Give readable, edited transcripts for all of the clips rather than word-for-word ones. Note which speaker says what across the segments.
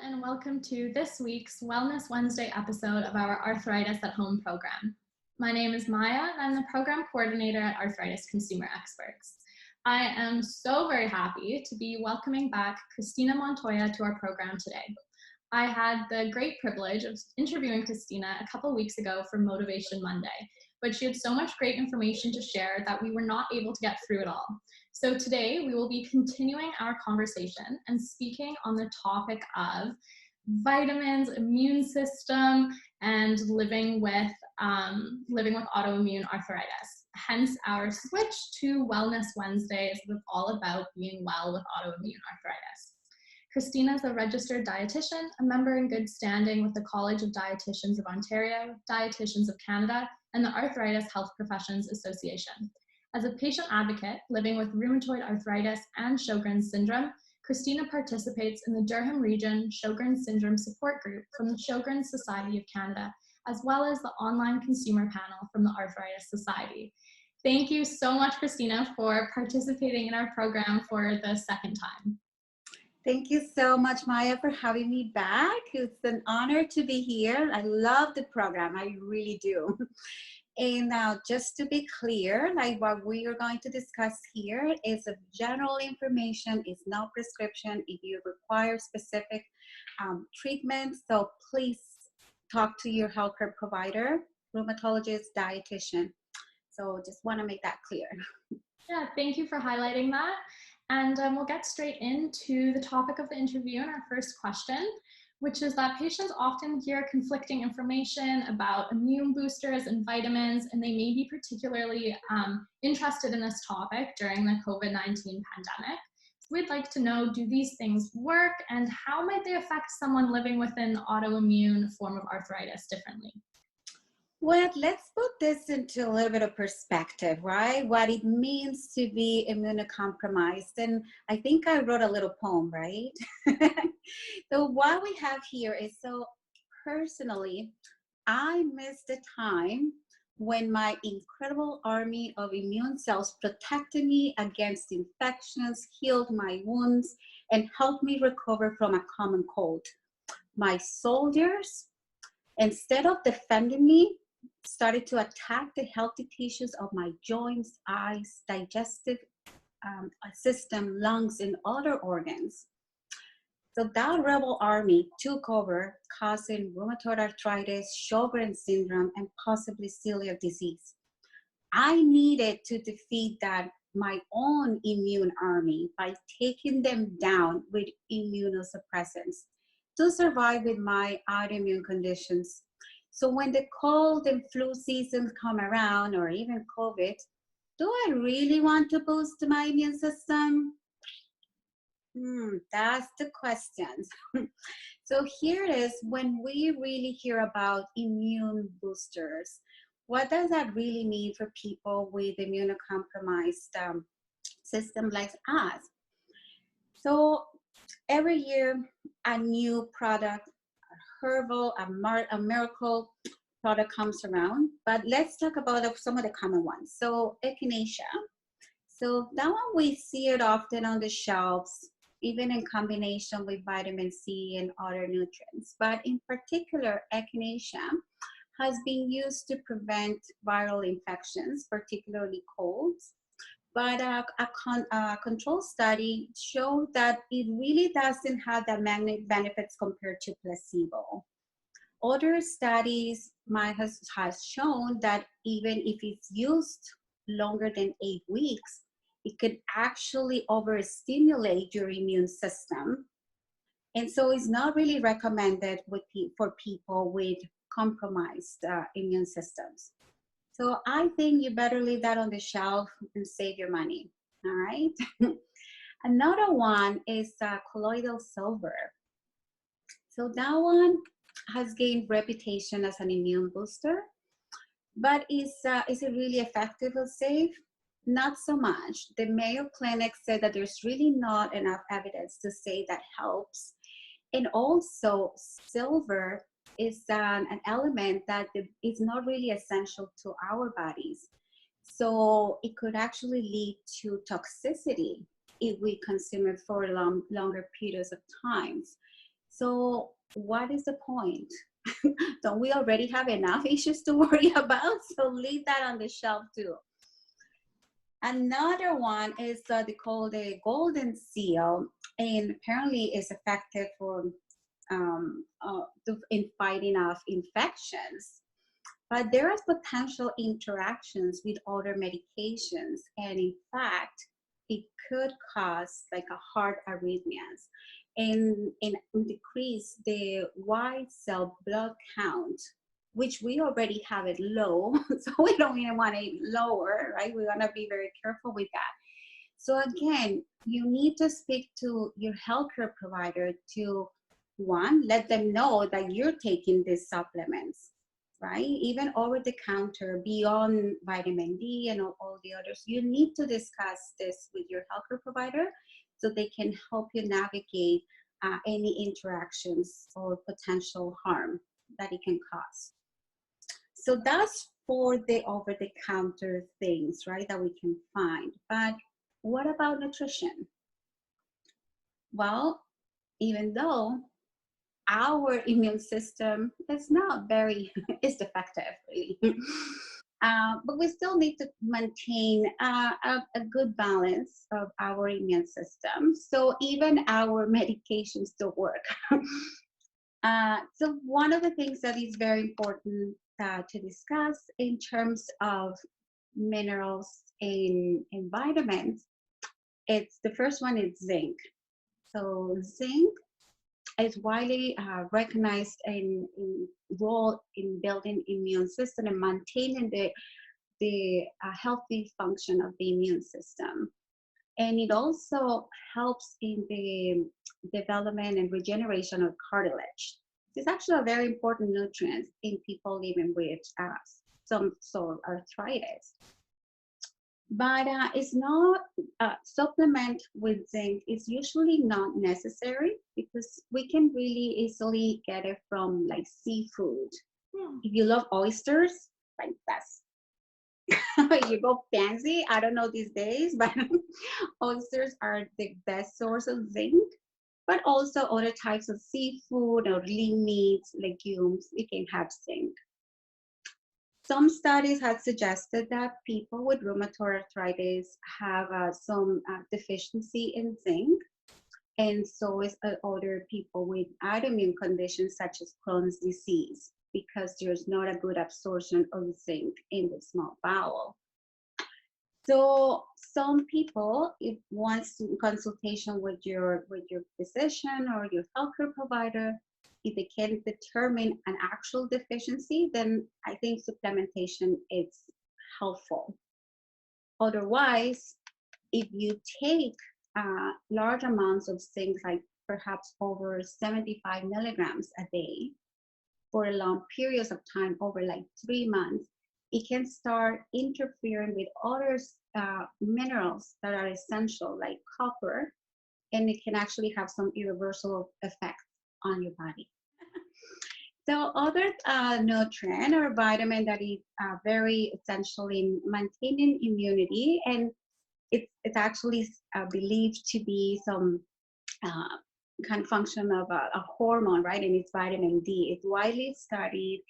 Speaker 1: and welcome to this week's Wellness Wednesday episode of our Arthritis at Home program. My name is Maya, and I'm the program coordinator at Arthritis Consumer Experts. I am so very happy to be welcoming back Cristina Montoya to our program today. I had the great privilege of interviewing Cristina a couple weeks ago for Motivation Monday, but she had so much great information to share that we were not able to get through it all. So today we will be continuing our conversation and speaking on the topic of vitamins, immune system, and living with autoimmune arthritis. Hence our switch to Wellness Wednesdays with all about being well with autoimmune arthritis. Cristina is a registered dietitian, a member in good standing with the College of Dietitians of Ontario, Dietitians of Canada, and the Arthritis Health Professions Association. As a patient advocate living with rheumatoid arthritis and Sjögren syndrome, Cristina participates in the Durham region Sjögren syndrome support group from the Arthritis Society of Canada, as well as the online consumer panel from the Arthritis Society. Thank you so much, Cristina, for participating in our program for the second time.
Speaker 2: Thank you so much, Maya, for having me back. It's an honor to be here. I love the program. I really do. And just to be clear, like what we are going to discuss here is a general information, it's no prescription. If you require specific treatment, so please talk to your healthcare provider, rheumatologist, dietitian. So just want to make that clear.
Speaker 1: Yeah, thank you for highlighting that. And we'll get straight into the topic of the interview and our first question, which is that patients often hear conflicting information about immune boosters and vitamins, and they may be particularly interested in this topic during the COVID-19 pandemic. So we'd like to know, do these things work, and how might they affect someone living with an autoimmune form of arthritis differently?
Speaker 2: Well, let's put this into a little bit of perspective, right? What it means to be immunocompromised. And I think I wrote a little poem, right? So what we have here is, so personally, I miss the time when my incredible army of immune cells protected me against infections, healed my wounds, and helped me recover from a common cold. My soldiers, instead of defending me, started to attack the healthy tissues of my joints, eyes, digestive system, lungs, and other organs. So that rebel army took over, causing rheumatoid arthritis, Sjögren syndrome, and possibly celiac disease. I needed to defeat that, my own immune army, by taking them down with immunosuppressants to survive with my autoimmune conditions. So when the cold and flu seasons come around, or even COVID, do I really want to boost my immune system? That's the question. So here it is, when we really hear about immune boosters, what does that really mean for people with immunocompromised system like us? So every year, a new product, herbal, a miracle product comes around, but let's talk about some of the common ones. So echinacea. So that one, we see it often on the shelves, even in combination with vitamin C and other nutrients. But in particular, echinacea has been used to prevent viral infections, particularly colds. But a control study showed that it really doesn't have that many benefits compared to placebo. Other studies has shown that even if it's used longer than 8 weeks, it could actually overstimulate your immune system. And so it's not really recommended for people with compromised immune systems. So I think you better leave that on the shelf and save your money, all right? Another one is colloidal silver. So that one has gained reputation as an immune booster, but is it really effective or safe? Not so much. The Mayo Clinic said that there's really not enough evidence to say that helps. And also, silver is an element that is not really essential to our bodies. So it could actually lead to toxicity if we consume it for longer periods of times. So what is the point? Don't we already have enough issues to worry about? So leave that on the shelf too. Another one is they call the golden seal, and apparently is effective for in fighting off infections. But there are potential interactions with other medications, and in fact, it could cause like a heart arrhythmias and decrease the white cell blood count, which we already have it low, so we don't even want it lower, right? We want to be very careful with that. So again, you need to speak to your healthcare provider to, one, let them know that you're taking these supplements, right? Even over the counter, beyond vitamin D and all the others, you need to discuss this with your healthcare provider so they can help you navigate any interactions or potential harm that it can cause. So that's for the over-the-counter things, right, that we can find. But what about nutrition? Well, even though our immune system is not very, it's defective, really. But we still need to maintain a good balance of our immune system. So even our medications still work. So one of the things that is very important to discuss in terms of minerals and vitamins, it's the first one is zinc. So zinc is widely recognized in role in building immune system and maintaining the healthy function of the immune system. And it also helps in the development and regeneration of cartilage. It's actually a very important nutrient in people living with some sort of arthritis. But it's not, supplement with zinc is usually not necessary because we can really easily get it from like seafood. If you love oysters, like that's, you go fancy, I don't know these days, but oysters are the best source of zinc. But also other types of seafood or lean meats, legumes, it can have zinc. Some studies have suggested that people with rheumatoid arthritis have some deficiency in zinc, and so is other people with autoimmune conditions such as Crohn's disease, because there's not a good absorption of zinc in the small bowel. So some people, if once in consultation with your physician or your healthcare provider, if they can determine an actual deficiency, then I think supplementation is helpful. Otherwise, if you take large amounts of zinc, like perhaps over 75 milligrams a day for long periods of time, over like 3 months, it can start interfering with other minerals that are essential, like copper, and it can actually have some irreversible effects on your body. So other nutrient or vitamin that is very essential in maintaining immunity, and it's actually believed to be some kind of function of a hormone, right? And it's vitamin D. It's widely studied,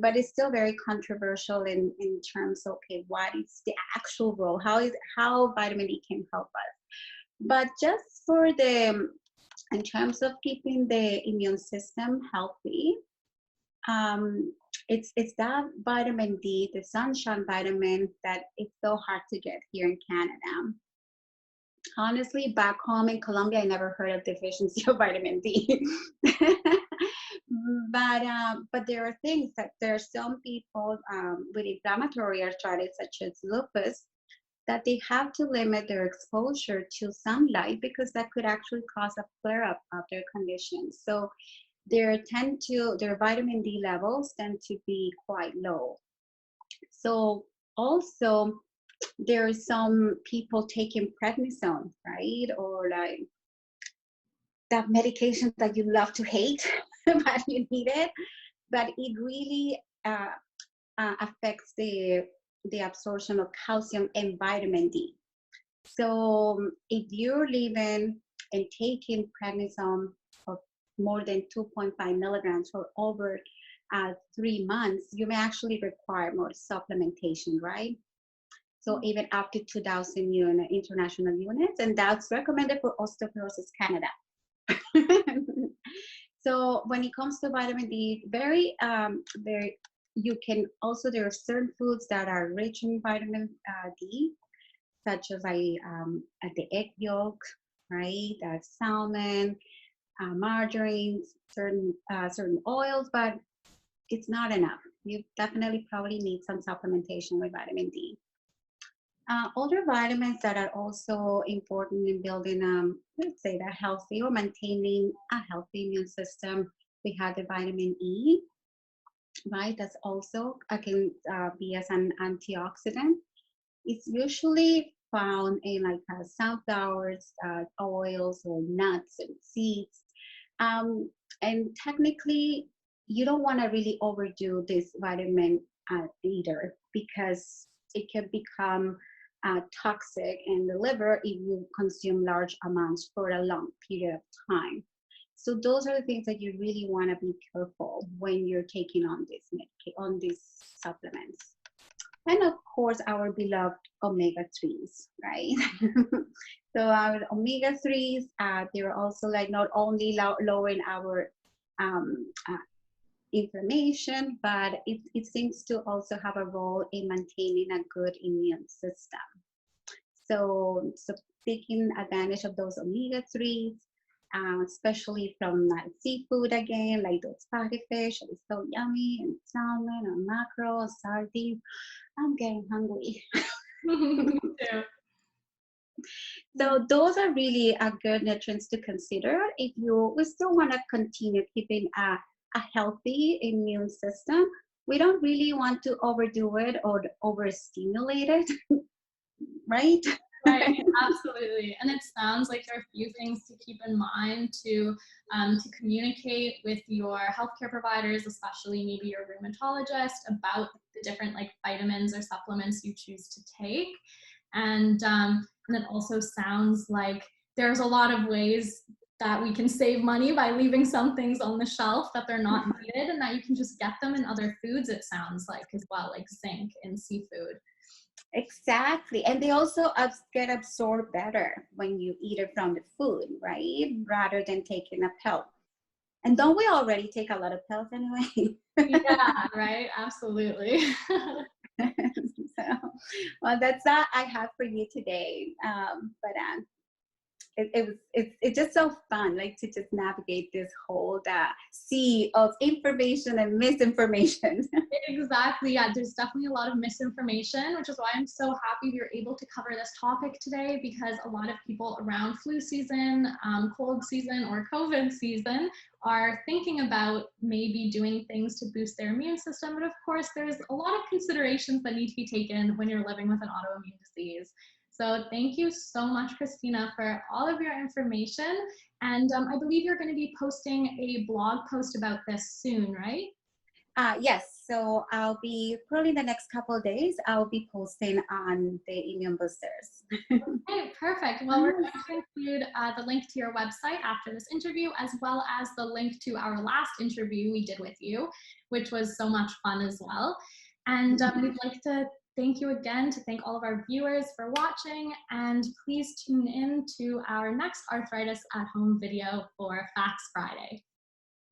Speaker 2: but it's still very controversial in terms of, okay, what is the actual role? How vitamin D can help us? But just for in terms of keeping the immune system healthy, it's that vitamin D, the sunshine vitamin, that it's so hard to get here in Canada. Honestly, back home in Colombia, I never heard of deficiency of vitamin D. But there are things that there are some people with inflammatory arthritis, such as lupus, that they have to limit their exposure to sunlight because that could actually cause a flare-up of their condition. So their vitamin D levels tend to be quite low. So also, there are some people taking prednisone, right? Or like that medication that you love to hate, but you need it. But it really affects the absorption of calcium and vitamin D. So if you're living and taking prednisone more than 2.5 milligrams for over 3 months, you may actually require more supplementation, right? So even up to 2,000 international units, and that's recommended for Osteoporosis Canada. So when it comes to vitamin D, you can also, there are certain foods that are rich in vitamin D, such as the egg yolk, right? Salmon, margarine, certain oils, but it's not enough. You definitely probably need some supplementation with vitamin D. Other vitamins that are also important in building, let's say, the healthy or maintaining a healthy immune system. We have the vitamin E, right? That's also can be as an antioxidant. It's usually found in like sunflowers, oils, or nuts and seeds. And technically, you don't want to really overdo this vitamin either, because it can become toxic in the liver if you consume large amounts for a long period of time. So those are the things that you really want to be careful when you're taking on these supplements. And of course, our beloved omega-3s, right? So our omega-3s, they're also like not only lowering our inflammation, but it seems to also have a role in maintaining a good immune system. So taking advantage of those omega-3s, especially from seafood again, like those fatty fish, it's so yummy, and salmon or mackerel, sardines. I'm getting hungry.
Speaker 1: Yeah.
Speaker 2: So those are really good nutrients to consider if we still want to continue keeping a healthy immune system. We don't really want to overdo it or overstimulate it, right?
Speaker 1: Right, absolutely. And it sounds like there are a few things to keep in mind to communicate with your healthcare providers, especially maybe your rheumatologist, about the different like vitamins or supplements you choose to take. And it also sounds like there's a lot of ways that we can save money by leaving some things on the shelf that they're not needed, and that you can just get them in other foods, it sounds like, as well, like zinc in seafood.
Speaker 2: Exactly. And they also get absorbed better when you eat it from the food, right? Rather than taking a pill. And don't we already take a lot of pills anyway?
Speaker 1: Yeah, right. Absolutely.
Speaker 2: So, well, that's all I have for you today. But it's just so fun, like, to just navigate this whole sea of information and misinformation.
Speaker 1: Exactly. Yeah, there's definitely a lot of misinformation, which is why I'm so happy we were able to cover this topic today, because a lot of people around flu season, cold season, or COVID season are thinking about maybe doing things to boost their immune system. But of course, there's a lot of considerations that need to be taken when you're living with an autoimmune disease. So thank you so much, Cristina, for all of your information. And I believe you're going to be posting a blog post about this soon, right?
Speaker 2: Yes, so I'll be probably the next couple of days, I'll be posting on the immune boosters.
Speaker 1: Okay, perfect. Well, we're going to include the link to your website after this interview, as well as the link to our last interview we did with you, which was so much fun as well. And we'd like to thank you again, to thank all of our viewers for watching, and please tune in to our next Arthritis at Home video for Facts Friday.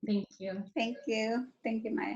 Speaker 1: Thank you.
Speaker 2: Thank you. Thank you, Maya.